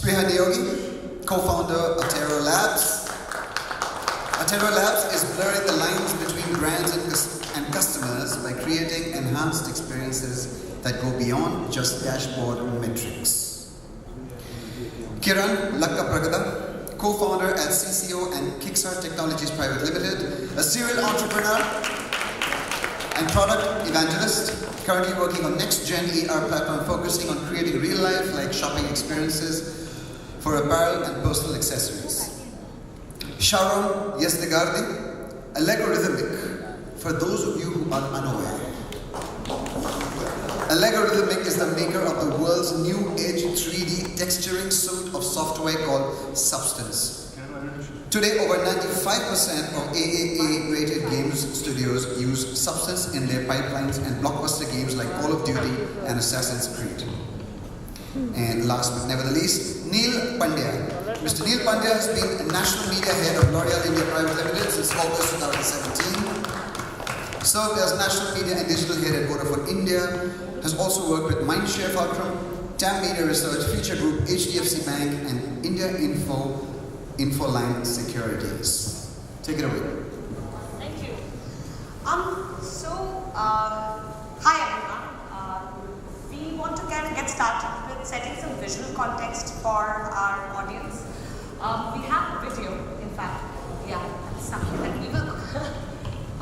Spriha Neogi, co-founder Atero Labs. Atero Labs is blurring the lines between brands and customers by creating enhanced experiences that go beyond just dashboard metrics. Kiran Lakkapragada, co-founder at CCO and Kickstart Technologies Private Limited, a serial entrepreneur and product evangelist, currently working on next-gen AR platform focusing on creating real-life like shopping experiences for apparel and personal accessories. Sharrom Yezdegardi, Allegorithmic, for those of you who are unaware. Allegorithmic is the maker of the world's new-age 3D texturing suite of software called Substance. Today, over 95% of AAA-rated games studios use Substance in their pipelines and blockbuster games like Call of Duty and Assassin's Creed. And last but never the least, Neel Pandya. Mr. Neel Pandya has been National Media Head of L'Oreal India Private Limited since August 2017. Served as National Media and Digital Head at Vodafone India. Has also worked with Mindshare Fulcrum, TAM Media Research, Future Group, HDFC Bank, and India Infoline Securities. Take it away. Thank you. Hi everyone. We want to get started with setting some visual context for our audience. We have a video, in fact. Yeah, that's something that we will.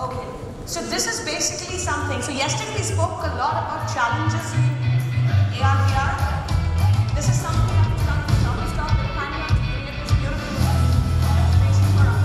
Okay. So this is basically something. So yesterday we spoke a lot about challenges in AR VR. This is something that we've done for non-stop. We're planning on to create this beautiful demonstration for us.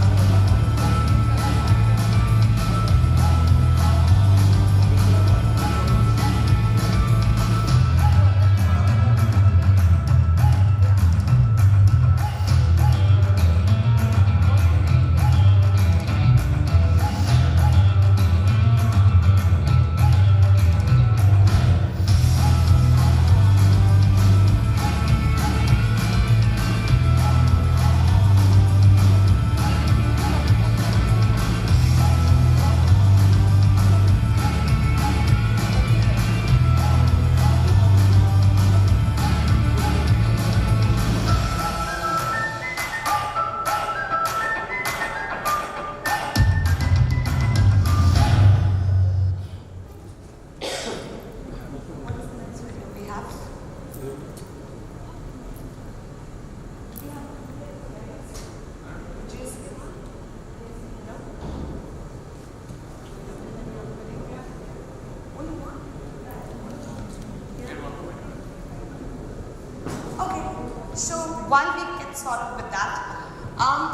So while we get started with that,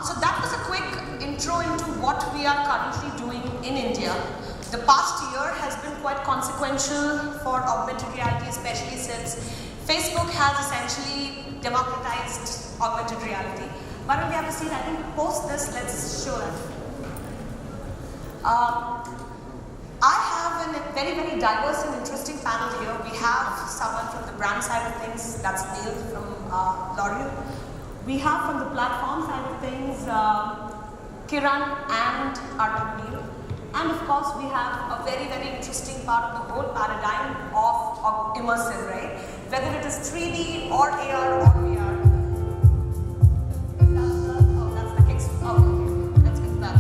so that was a quick intro into what we are currently doing in India. The past year has been quite consequential for augmented reality, especially since Facebook has essentially democratized augmented reality. Why don't we have a seat? I think post this, let's show that. I have a very, very diverse and interesting panel here. We have someone from the brand side of things, that's Neel from L'Oreal. We have from the platform side of things, Kiran and Arnav. And of course, we have a very, very interesting part of the whole paradigm of immersive, right? Whether it is 3D or AR or VR. That's the kicks. Okay, let's get that.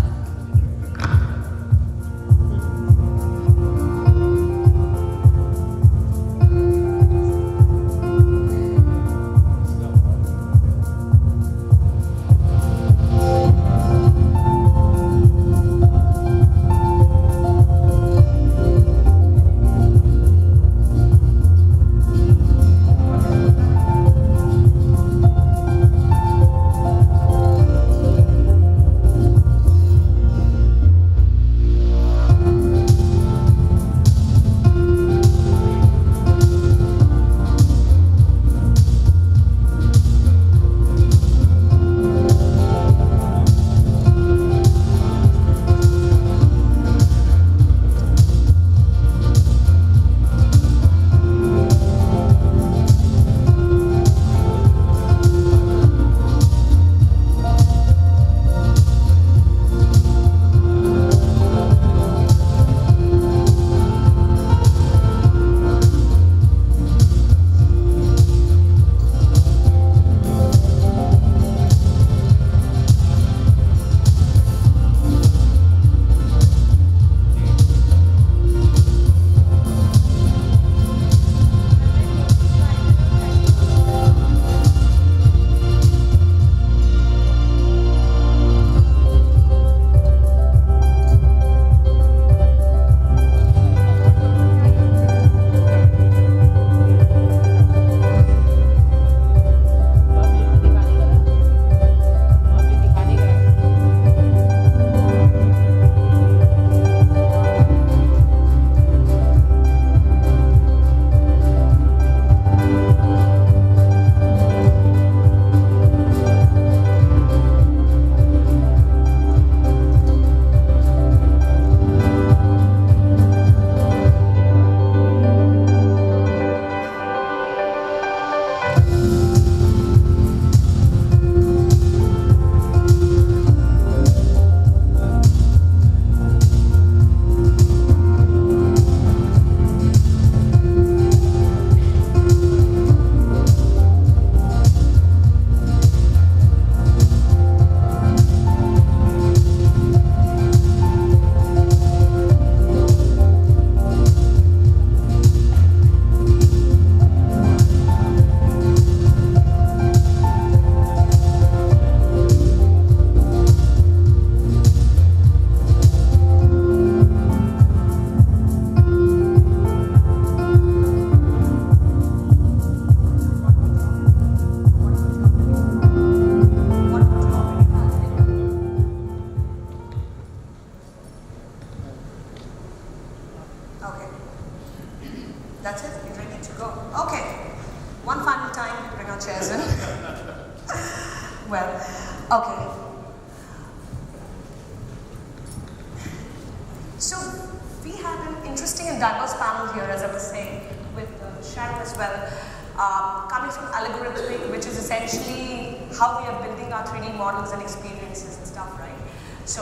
interesting and diverse panel here, as I was saying, with Sharrom as well, coming from algorithmic, which is essentially how we are building our 3D models and experiences and stuff, right? So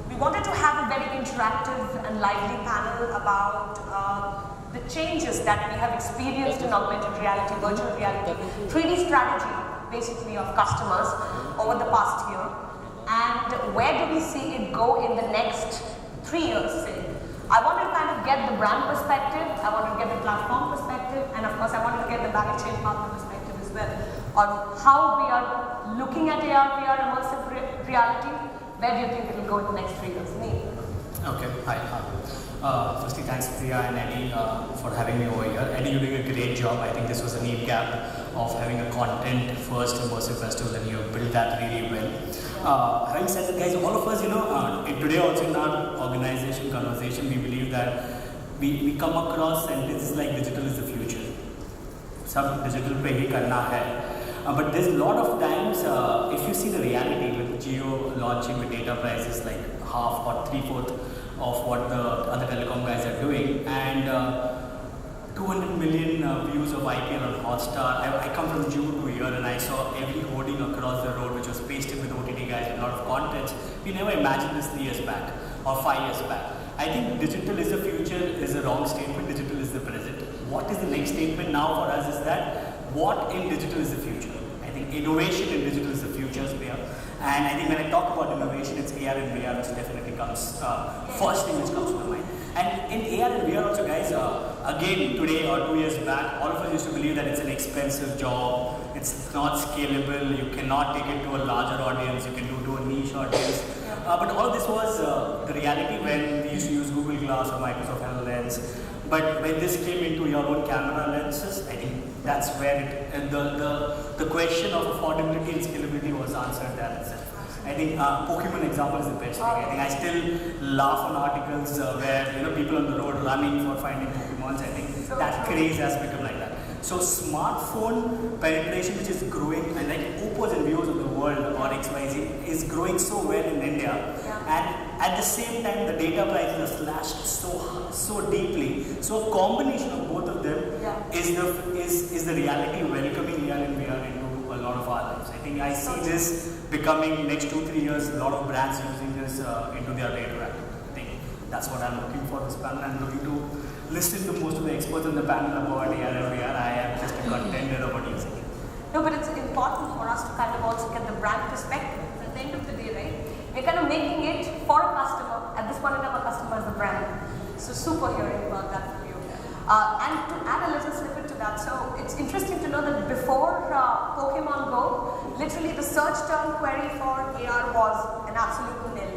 we wanted to have a very interactive and lively panel about the changes that we have experienced in augmented reality, virtual reality, 3D strategy basically of customers over the past year, and where do we see it go in the next 3 years, say. I wanted to kind of get the brand perspective, I wanted to get the platform perspective, and of course I wanted to get the value chain partner perspective as well on how we are looking at AR, VR immersive reality. Where do you think it will go in the next 3 years? Neel. Okay, hi. Firstly, thanks Spriha and Eddie for having me over here. Eddie, you're doing a great job. I think this was a neat gap of having a content-first immersive festival, and you built that really well. Having said that, guys, all of us, today also in our organization conversation, we believe that we come across sentences like digital is the future. Sab digital pe hi karna hai. But there's a lot of times, if you see the reality with Jio launching with data prices like half or 3/4 of what the other telecom guys are doing, and 200 million views of IPL on Hotstar. I come from June to here, and I saw every hoarding across the road which was pasted with OTT guys with a lot of content. We never imagined this 3 years back or 5 years back. I think digital is the future is a wrong statement. Digital is the present. What is the next statement now for us is that what in digital is the future? I think innovation in digital is the future, Spriha. And I think when I talk about innovation, it's AR and VR which definitely comes, first thing which comes to my mind. And in AR and VR also, guys, again, today or 2 years back, all of us used to believe that it's an expensive job, it's not scalable, you cannot take it to a larger audience, you can do to a niche audience. But all of this was the reality when we used to use Google Glass or Microsoft HoloLens. But when this came into your own camera lenses, I think that's where the question of affordability and scalability was answered there itself. I think Pokemon example is the best thing. I think I still laugh on articles where people on the road running for finding Pokemons. I think that craze has become like that. So smartphone penetration, which is growing, and like Oppos and Vios of the world or XYZ is growing so well in India, and at the same time the data prices are slashed so deeply. So a combination of both of them is the reality welcoming AR and VR into a lot of our lives. I think I see this becoming next 2-3 years, a lot of brands using this into their data. I think that's what I'm looking for this panel. I'm looking to listen to most of the experts on the panel about AR and VR. I am just a contender about using it. No, but it's important for us to kind of also get the brand perspective. At the end of the day, right? We're kind of making it for a customer. At this point in time, a customer is the brand. So super hearing about that from you. And to add a little snippet to that, so it's interesting to know that before Pokemon Go, literally the search term query for AR was an absolute nil.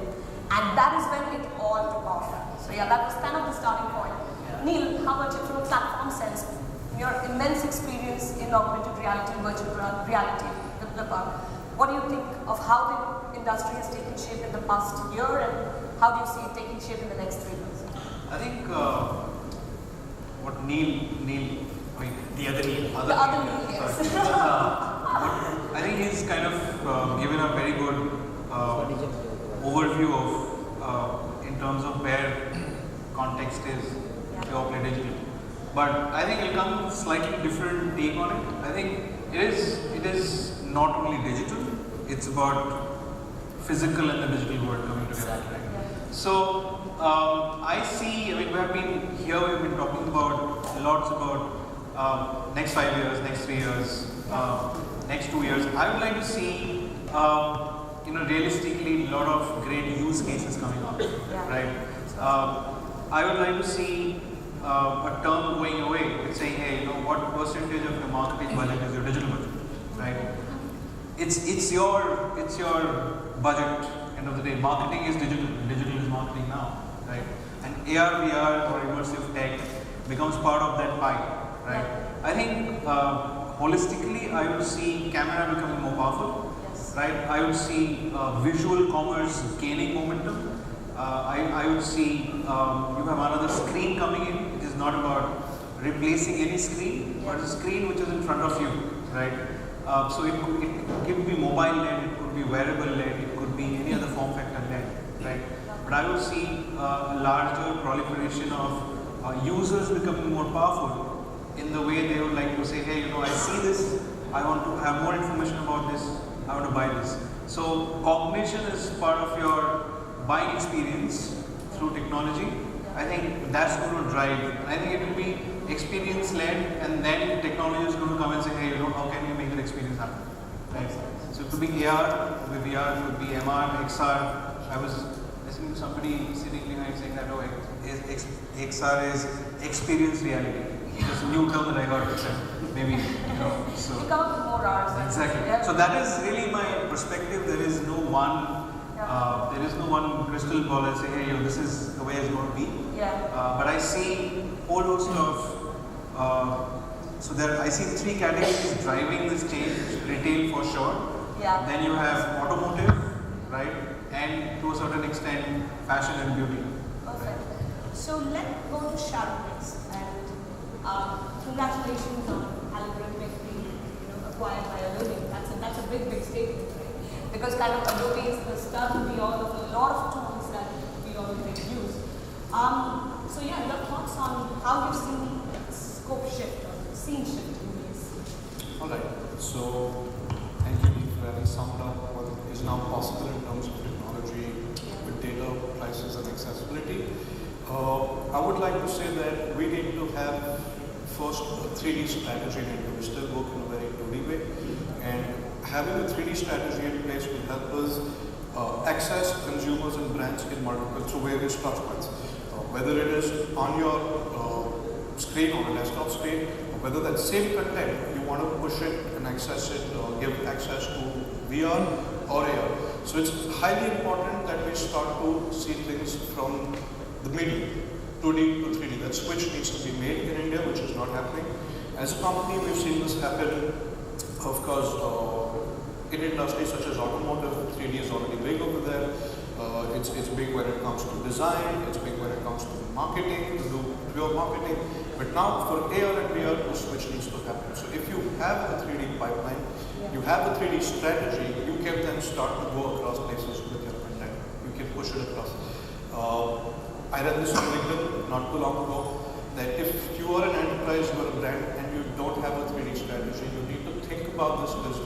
And that is when it all took off. So yeah, that was kind of the starting point. Neel, how about you from a platform sense? Your immense experience in augmented reality, virtual reality developer. What do you think of how the industry has taken shape in the past year, and how do you see it taking shape in the next 3 years? I think what Neel, The other Neel. The other Neel, yes. I think he's kind of given a very good overview of in terms of where context is pure play digital. But I think it'll come slightly different take on it. I think it is not only digital, it's about physical and the digital world coming together. Right? So I mean, we've been talking about lots about next 5 years, next 3 years, next 2 years. I would like to see, realistically, a lot of great use cases coming up, right? I would like to see a term going away with saying, hey, what percentage of your marketing budget is your digital budget, right? It's your budget. End of the day, marketing is digital. Digital is marketing now, right? And AR, VR, or immersive tech becomes part of that pie, right? I think holistically, I would see camera becoming more powerful, right? I would see visual commerce gaining momentum. I would see you have another screen coming in. It is not about replacing any screen, but a screen which is in front of you, right? So it could be mobile led, it could be wearable led, it could be any other form factor led, right? But I would see a larger proliferation of users becoming more powerful in the way they would like to say, hey, I see this, I want to have more information about this, I want to buy this. So cognition is part of your buying experience through technology. I think that's going to drive. I think it will be experience-led, and then technology is going to come and say, hey, how can you make that experience happen? Right? So it could be AR, it could be VR, it could be MR, XR. I was listening to somebody sitting behind saying that, XR is experienced reality. It's a new term that I heard. Maybe, so. You come up with more hours. Exactly. Yeah. So that is really my perspective. There is no one. There is no one crystal ball and say, hey, this is the way it's going to be. Yeah. But I see whole host of. I see three categories driving this change. Retail for sure. Yeah. Then you have automotive, right? And to a certain extent, fashion and beauty. Perfect. So let's go to Sharrom next. And congratulations on algorithmic being acquired by Adobe. That's a big statement, right? Because kind of Adobe is the start and beyond of a lot of tools that we already use. So yeah, your thoughts on how you've seen scope shift or scene shift in these? Alright, so thank you Neel for having summed up what is now possible in terms of technology with data, prices and accessibility. I would like to say that we need to have first a 3D strategy in India. We still work in a very 2D way, and having a 3D strategy in place will help us access consumers and brands in multiple through various touch points. Whether it is on your screen, on a desktop screen, or whether that same content you want to push it and access it, or give access to VR or AR. So it's highly important that we start to see things from the middle, 2D to 3D. That switch needs to be made in India, which is not happening. As a company, we've seen this happen, of course, in industries such as automotive. 3D is already big over there. It's big when it comes to design, it's big when it comes to marketing, to do pure marketing. But now for AR and VR, the switch needs to happen. So if you have a 3D pipeline, you have a 3D strategy, you can then start to go across places with your content. You can push it across. I read this on LinkedIn not too long ago, that if you are an enterprise, you are a brand, and you don't have a 3D strategy, you need to think about this because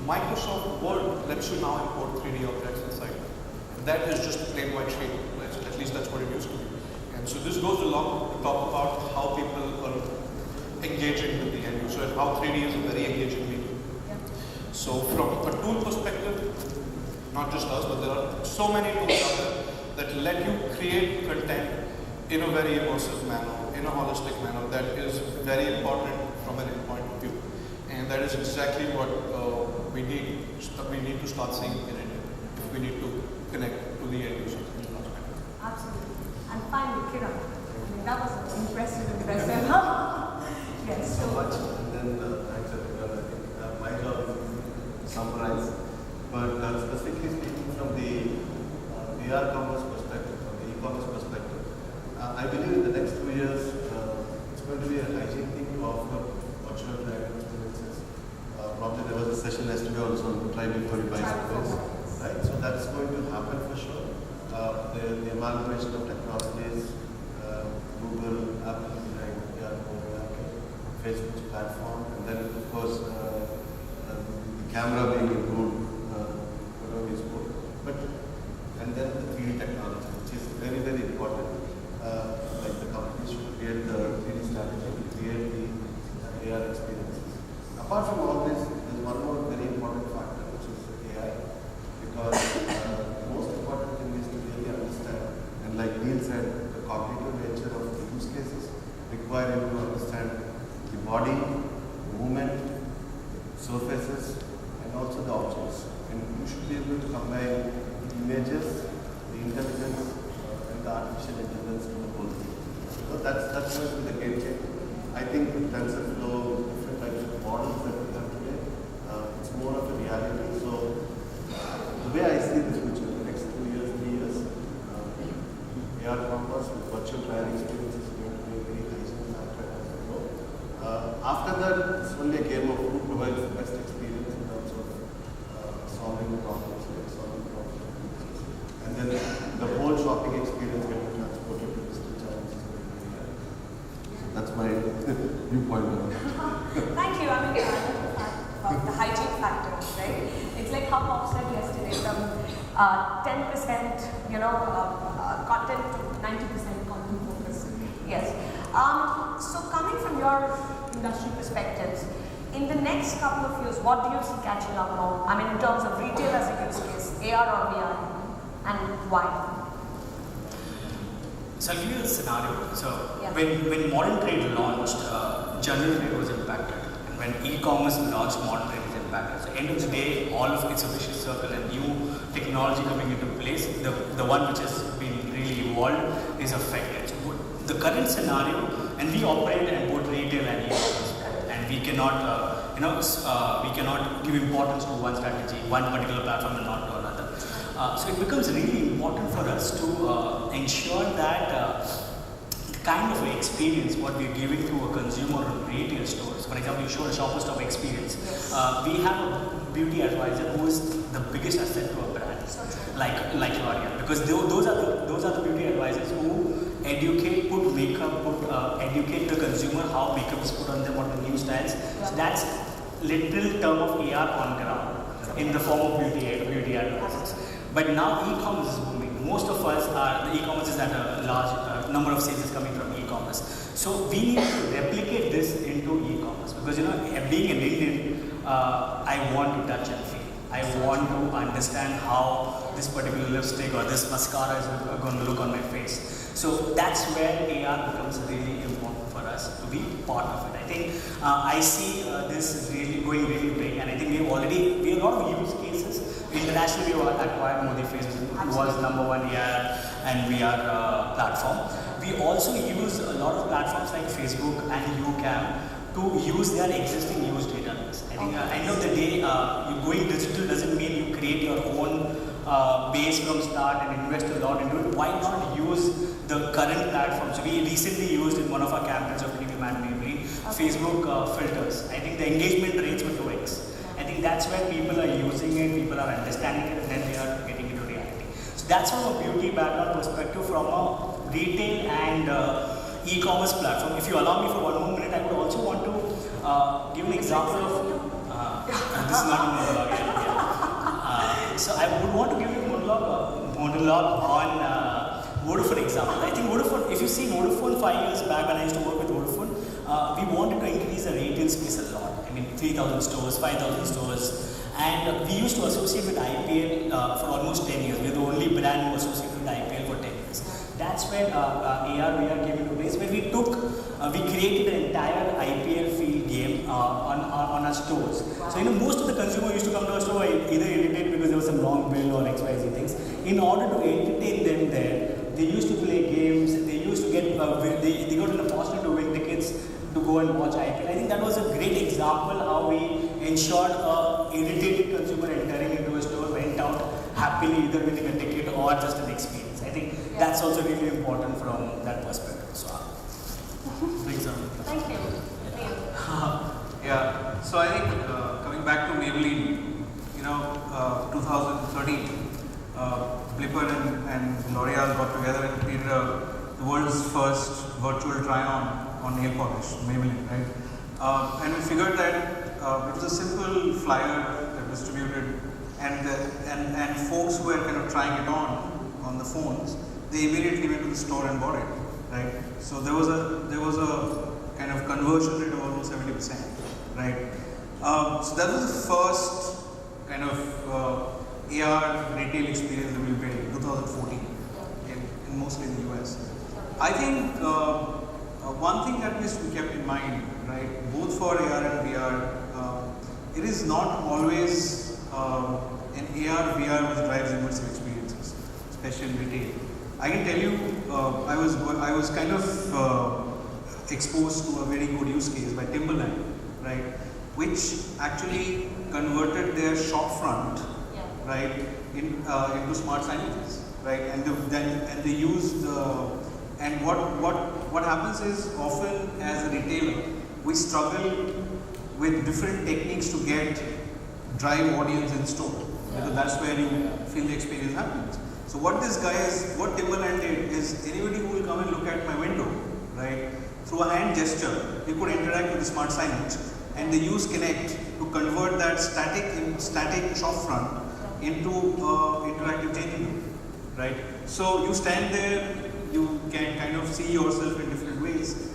Microsoft Word lets you now import 3D objects inside. And that is just plain white sheet. At least that's what it used to be. And so this goes along to talk about how people are engaging with the end user and how 3D is a very engaging medium. So from a tool perspective, not just us, but there are so many tools out there that let you create content in a very immersive manner, in a holistic manner, that is very important from an end point of view. And that is exactly what we need to start seeing in India, if we need to connect to the end user. Absolutely. And finally, Kiran. That was impressive. Yes. So much. And then thanks everyone. I think my job is to summarize. But specifically speaking from the VR commerce perspective, from the e-commerce perspective, I believe in the next 2 years, it's going to be a hygiene thing to offer virtual driving experiences. Probably there was a session yesterday also on try before you buy something, right? So that's going to happen for sure. The amalgamation of technologies, Google, Apple behind VR, Facebook's platform, and then of course the camera being improved, whatever is good. But and then the 3D technology, which is very, very important. Like the companies should create the 3D strategy, create the AR experiences. Apart from all this, there's one more very important factor, which is AI. Because the most important thing is to really understand, and like Neel said, the cognitive nature of the use cases require you to understand the body, the movement, surfaces, and also the objects. And you should be able to combine the images, the intelligence, and the artificial intelligence to the whole thing. So that's going to be the game changer. I think with TensorFlow, different types of models that we have today, it's more of a reality. So the way I see the future, the next 2 years, 3 years, AR commerce with virtual trial experience is going to be a very hygiene factor as we go. After that, it's only a game of who provides the best experience in terms of solving the problems, and then the whole shopping experience getting transported to digital channels is going to be there. 10%, content to 90% content focus. Yes. So coming from your industry perspectives, in the next couple of years, what do you see catching up more? I mean, in terms of retail as a use case, AR or VR, and why? So I'll give you a scenario. So Yeah. when modern trade launched, general trade was impacted. And when e-commerce launched, modern trade was impacted. So end of the day, all of it's a vicious circle and new technology coming into place, the one which has been really evolved is affected. So the current scenario, and we operate in both retail and e-commerce, and we cannot, we cannot give importance to one strategy, one particular platform and not to another. So it becomes really important for us to ensure that the kind of experience what we're giving to a consumer in retail stores. For example, you show a shopper stop experience. We have a beauty advisor who is the biggest asset to a brand, like L'Oreal, because those are the beauty advisors who educate, put makeup, educate the consumer how makeup is put on them, what the new styles. So that's literal term of AR on ground in the form of beauty advisors. But now e-commerce is booming. Most of us the e-commerce is at a large number of sales is coming from e-commerce. So we need to replicate this into e-commerce because being an Indian, I want to touch and feel. I want to understand how this particular lipstick or this mascara is going to look on my face. So that's where AR becomes really important for us to be part of it. I think I see this is really going really big, and I think we have a lot of use cases. Internationally, we acquired Modiface, which was #1 AR and VR platform. We also use a lot of platforms like Facebook and UCam to use their existing use database. I think end of the day, you going digital doesn't mean you create your own base from start and invest a lot into it. Why not use the current platforms? We recently used in one of our campaigns of Facebook filters. I think the engagement rates were 2x. I think that's where people are using it, people are understanding it, and then they are getting into reality. So that's from a beauty background perspective, from a retail and e-commerce platform. If you allow me for one more minute, I would also want to give an example of, this is not a monologue yet. So I would want to give you a monologue on Vodafone example. I think Vodafone, if you see Vodafone 5 years back when I used to work with Vodafone, we wanted to increase the retail space a lot. I mean, 3,000 stores, 5,000 stores, and we used to associate with IPL for almost 10 years. We're the only brand who associated with IPL for 10 years. That's when AR VR came into place, where we created an entire IPL field game on our stores. So most of the consumer used to come to our store either irritated because there was some long bill or XYZ things. In order to entertain them there, they used to play games. They used to get they got an opportunity to win tickets to go and watch IPL. I think that was a great example how we ensured a irritated consumer entering into a store went out happily, either winning a ticket or just an experience. I think that's also really important from that perspective. So, for example. Thank you. Yeah. So I think coming back to Maybelline, 2013, Blipper and L'Oreal got together and created the world's first virtual try-on nail polish, Maybelline, right? And we figured that it was a simple flyer that was distributed, and folks who were kind of trying it on the phones, they immediately went to the store and bought it, right? So there was a kind of conversion rate of almost 70%, right? So that was the first kind of AR retail experience that we built in 2014, in mostly in the US. I think one thing that needs to be kept in mind, right, both for AR and VR, it is not always an AR, VR which drives immersive experiences, especially in retail. I can tell you, I was kind of exposed to a very good use case by Timberland, right, which actually converted their shop front, right, into smart signages, right, and they used and what happens is often as a retailer we struggle with different techniques to drive audience in store, because that's where you feel the experience happens. So what Timberland did is anybody who will come and look at my window, right, through a hand gesture, they could interact with the smart signage, and they use Connect to convert that static shop front into interactive changing room, right? So you stand there, you can kind of see yourself in different ways,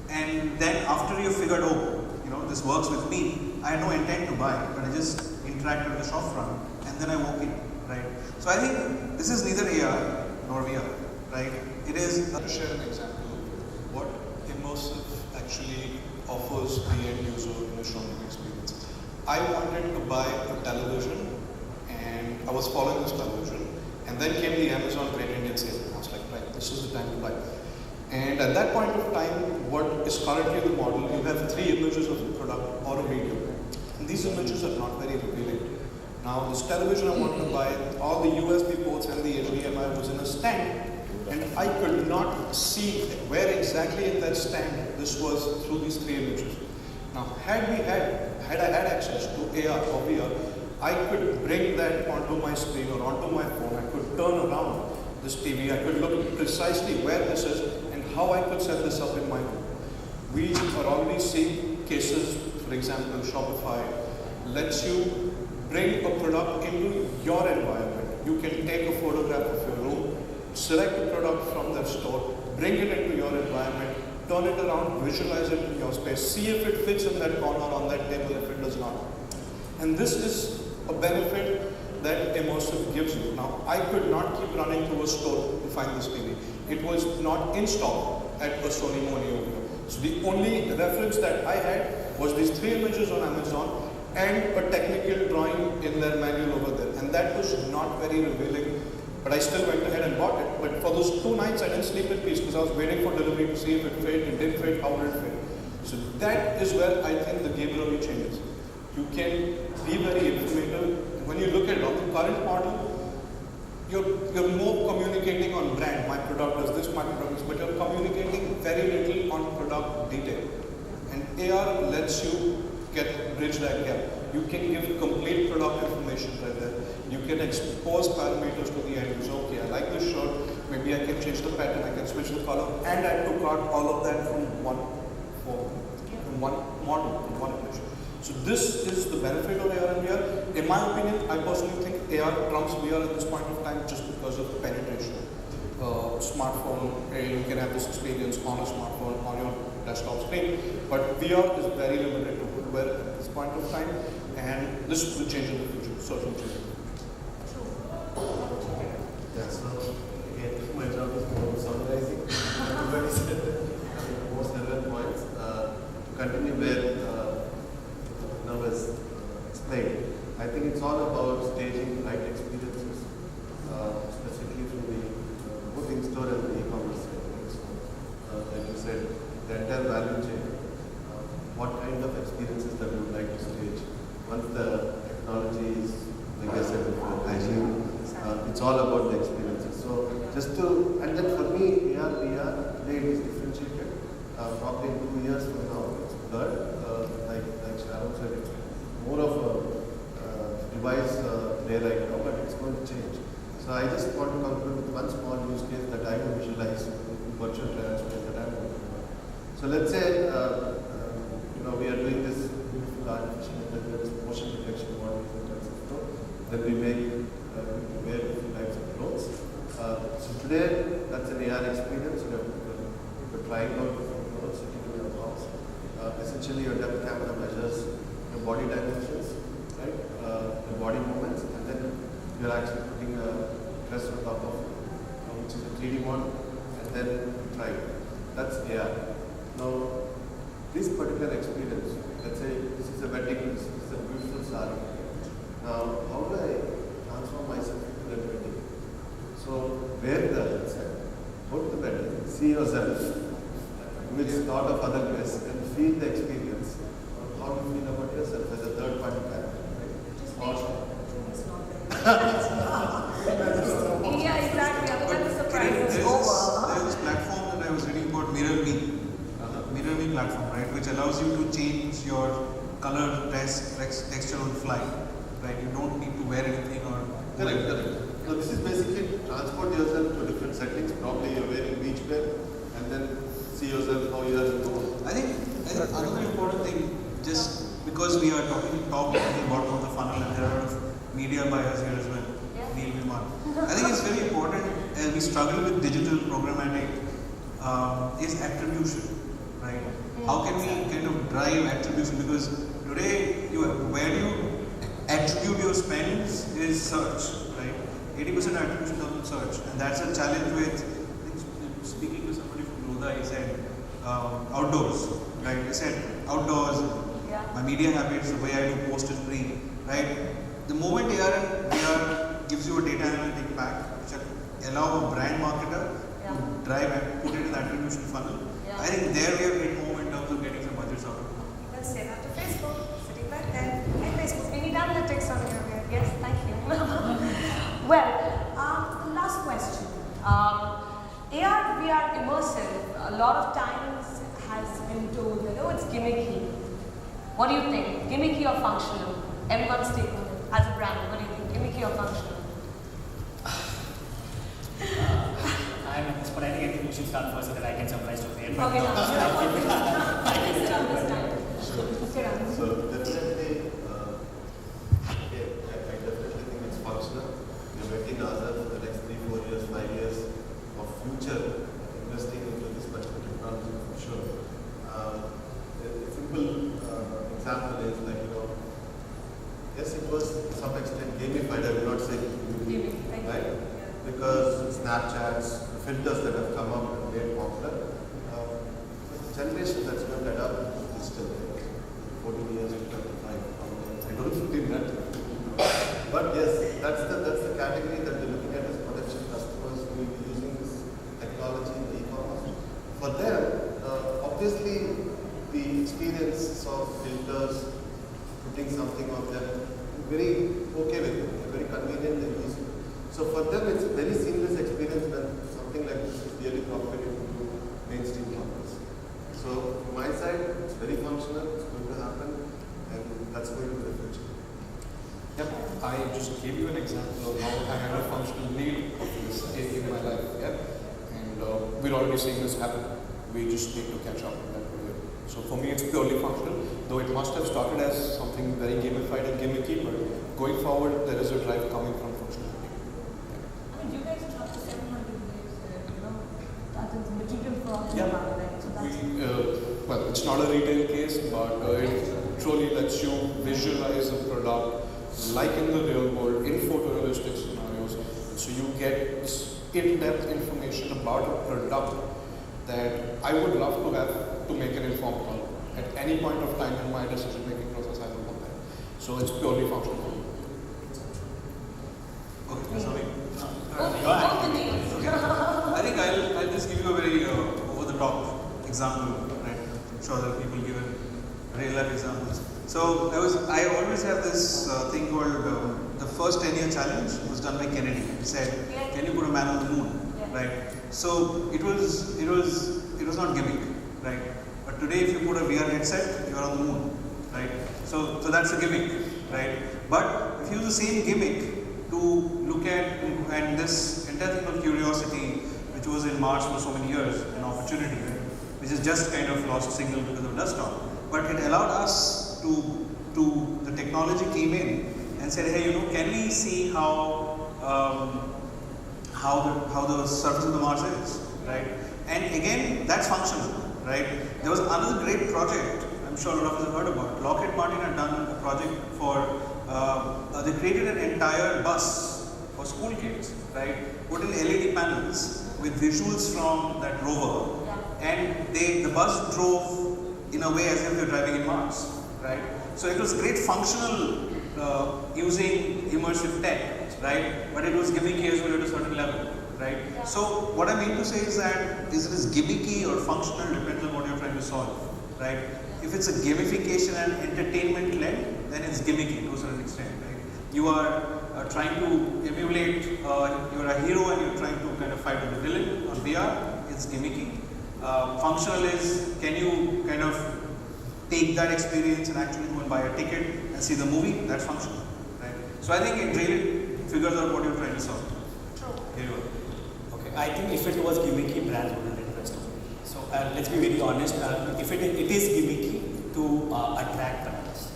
and then after you figured, oh, you know, this works with me, I had no intent to buy, but I just interacted with the shop front, and then I walk in, right? So I think this is neither AR nor VR, right? It is. To share an example of what immersive actually offers the end user in a shopping experience. I wanted to buy a television, and I was following this television, and then came the Amazon Great Indian Sale. I was like, right, this is the time to buy. And at that point of time, what is currently the model, you have 3 images of a product or a video. And these images are not very revealing. Now, this television I wanted to buy, all the USB ports and the HDMI was in a stand, and I could not see where exactly in that stand this was through these 3 images. Now, had I had access to AR or VR, I could bring that onto my screen or onto my phone. I could turn around this TV. I could look precisely where this is and how I could set this up in my home. We are already seeing cases, for example, Shopify lets you bring a product into your environment. You can take a photograph of your room, select a product from that store, bring it into your environment, turn it around, visualize it in your space, see if it fits in that corner on that table, if it does not. And this is a benefit that immersive gives you. Now, I could not keep running to a store to find this TV. It was not in stock at a Sony Neogi. So the only reference that I had was these 3 images on Amazon and a technical drawing in their manual over there. And that was not very revealing, but I still went ahead and bought it. But for those 2 nights, I didn't sleep in peace because I was waiting for delivery to see if it fit, it didn't fit, how would it fit. So that is where I think the game really changes. You can be very informative. When you look at it on the current model, you're more communicating on brand. My product does this, my product does, but you're communicating very little on product detail. And AR lets you bridge that gap. You can give complete product information right there. You can expose parameters to the end user. Okay, I like this shirt. Maybe I can change the pattern. I can switch the color, and add to cart. All of that from one form, from one model, from one image. So this is the benefit of AR and VR. In my opinion, I personally think AR trumps VR at this point of time just because of penetration. Smartphone, you can have this experience on a smartphone, on your desktop screen, but VR is very limited to footwear at this point of time, and this will change in the future, certainly change. Yeah, so again, my job is more summarizing. Everybody said most relevant points. To continue where Arnav has explained, I think it's all about staging right experiences, specifically through the both in-store and the e-commerce side. So, like you said, the entire value chain, what kind of experiences that you would like to stage. Once the technology is, like I said before, hygiene, it's all about the experiences. So just to, and then for me, VR today it is differentiated. Probably in 2 years from now, it's blurred. Like Sharrom said, it's more of a device there right now, but it's going to change. So I just want to conclude with one small use case that I will visualize in virtual transport that I'm working on. So let's say, we are doing this beautiful artificial intelligence, motion detection models in terms of flow. Then we make wear different types of clothes. So today, that's an AR experience. You're trying out different clothes, sitting in your house. Essentially, your depth camera measures your body dimensions, right? Your body movements, and then you're actually putting a dress on top of it, which is a 3D model, and then you try it. That's AR. Now, this particular experience, let's say this is a wedding, this is a beautiful sari. Now, how do I transform myself into that wedding? So, wear the set, go to the wedding, see yourself, with a lot of other guests, and feel the experience. How do you feel about yourself as a third party character? Just make sure it's not there. Yeah, exactly. Otherwise, the surprise is over. There was this platform that I was reading about Mirror Me platform, right, which allows you to change your color, texture on the fly, right? You don't need to wear anything or. Correct. So this is basically transport yourself to different settings. Probably you're wearing beach wear, and then see yourself how you are going. I think another important thing, just because we are talking at the bottom of the funnel, and there are a lot of media buyers here as well. Yeah. Neel Viman. I think it's very important as we struggle with digital programmatic is attribution, right? How can we kind of drive attribution? Because today, where do you attribute your spends is search, right? 80% attribution comes in search, and that's a challenge with, speaking to somebody from Lodha, he said, outdoors, right? He said, outdoors, my media habits, the way I do post is free, right? The moment AR gives you a data analytic pack, which allow a brand marketer to drive and put it in the attribution funnel, I think there we have hit home in terms of getting some budgets out of it. Let's say that to Facebook, sitting back there. Hey Facebook, we need analytics on your here. Yes, thank you. Well, last question. AR, VR immersive, a lot of times has been told, it's gimmicky. What do you think? Gimmicky or functional? Everyone's take on it. As a brand, what do you think? Gimmicky or functional? I'm at this point, I think you should start first so that I can summarize to the end. Okay, now, So definitely, I definitely think it's functional. We're making ourselves for the next 3, 4 years, 5 years of future investing into this particular technology for sure. A simple example is like, yes, it was to some extent gamified, I will not say gamified, right? Because Snapchats, filters that have come up and made popular, the generation that's going to adapt is still 14 years to 25. I don't think that. But yes, that's the category that we're looking at as potential customers who will be using this technology in e-commerce. For them, obviously, the experience of filters, putting something on them, very okay with it, very convenient and easy. So for them, it's a very seamless experience when something like this is really propagated into mainstream markets. So from my side, it's very functional, it's going to happen, and that's going to be the future. Yep, I just gave you an example of how I had a functional need of this in my life, and we're already seeing this happen. We just need to catch up in that way. So for me, it's purely functional, though it must have started as something very gamified and gimmicky, but going forward, there is a drive coming from functionality. I mean, you guys talked to 700 days, that is material for all right? So that's well, it's not a retail case, but it truly lets you visualize a product like in the real world, in photorealistic scenarios. So you get in-depth information about a product that I would love to have to make an informed call. At any point of time in my decision-making process, I will want that. So it's purely functional. Okay, sorry. I think I'll just give you a very over-the-top example, right? I'm sure that people give real-life examples. So I always have this thing called the first 10-year challenge was done by Kennedy. He said, "Can you put a man on the moon?" Right? So it was not gimmick, right? But today, if you put a VR headset, you are on the moon, right? So that's a gimmick, right? But if you use the same gimmick to look at and this entire thing of curiosity, which was in Mars for so many years, an opportunity, right? Which is just kind of lost signal because of dust storm. But it allowed us to the technology came in and said, hey, can we see how the surface of the Mars is, right? And again, that's functional, right? There was another great project, I'm sure a lot of us have heard about. Lockheed Martin had done a project for, they created an entire bus for school kids, right? Put in LED panels with visuals from that rover, and the bus drove in a way as if they're driving in Mars, right? So it was great functional using immersive tech, right? But it was gimmicky as well at a certain level, right? So what I mean to say is that is it gimmicky or functional depends on what you're trying to solve, right? If it's a gamification and entertainment led, then it's gimmicky to a certain extent, right? You are trying to emulate, you're a hero and you're trying to kind of fight with the villain on VR, it's gimmicky. Functional is, can you kind of take that experience and actually go and buy a ticket and see the movie? That's functional, right? So I think it really figures out what you're trying to solve. True. Here you are. Okay, I think if it was gimmicky, brands wouldn't invest in it. So let's be very honest, if it is gimmicky to attract brands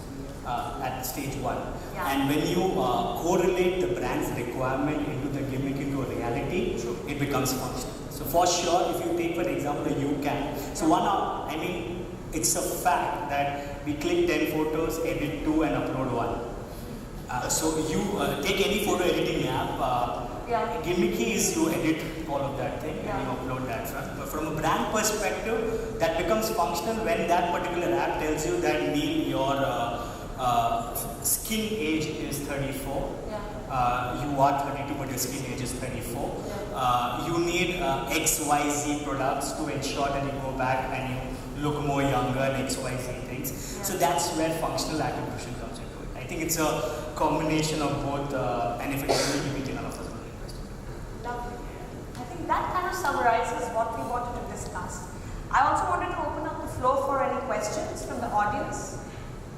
at stage 1. Yeah. And when you correlate the brand's requirement into the gimmick into a reality, it becomes functional. So for sure, if you take for example a UCAN, so I mean, it's a fact that we click 10 photos, edit 2 and upload 1. So you take any photo editing app, gimmicky is you edit all of that thing and you upload that front. But from a brand perspective, that becomes functional when that particular app tells you that Neel, your skin age is 34. You are 32 but your skin age is 34. You need XYZ products to ensure that you go back and you look more younger and XYZ things. So that's where functional attribution comes into it. I think it's a combination of both and if it is really meeting all of us will be interesting. Lovely. I think that kind of summarizes what we wanted to discuss. I also wanted to open up the floor for any questions from the audience.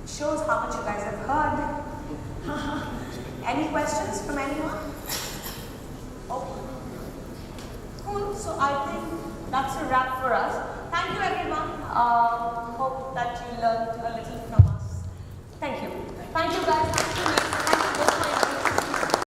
It shows how much you guys have heard. Any questions from anyone? Oh. Cool. So I think that's a wrap for us. Thank you everyone. Hope that you learned a little from us. Thank you. Thank you guys. Thank you.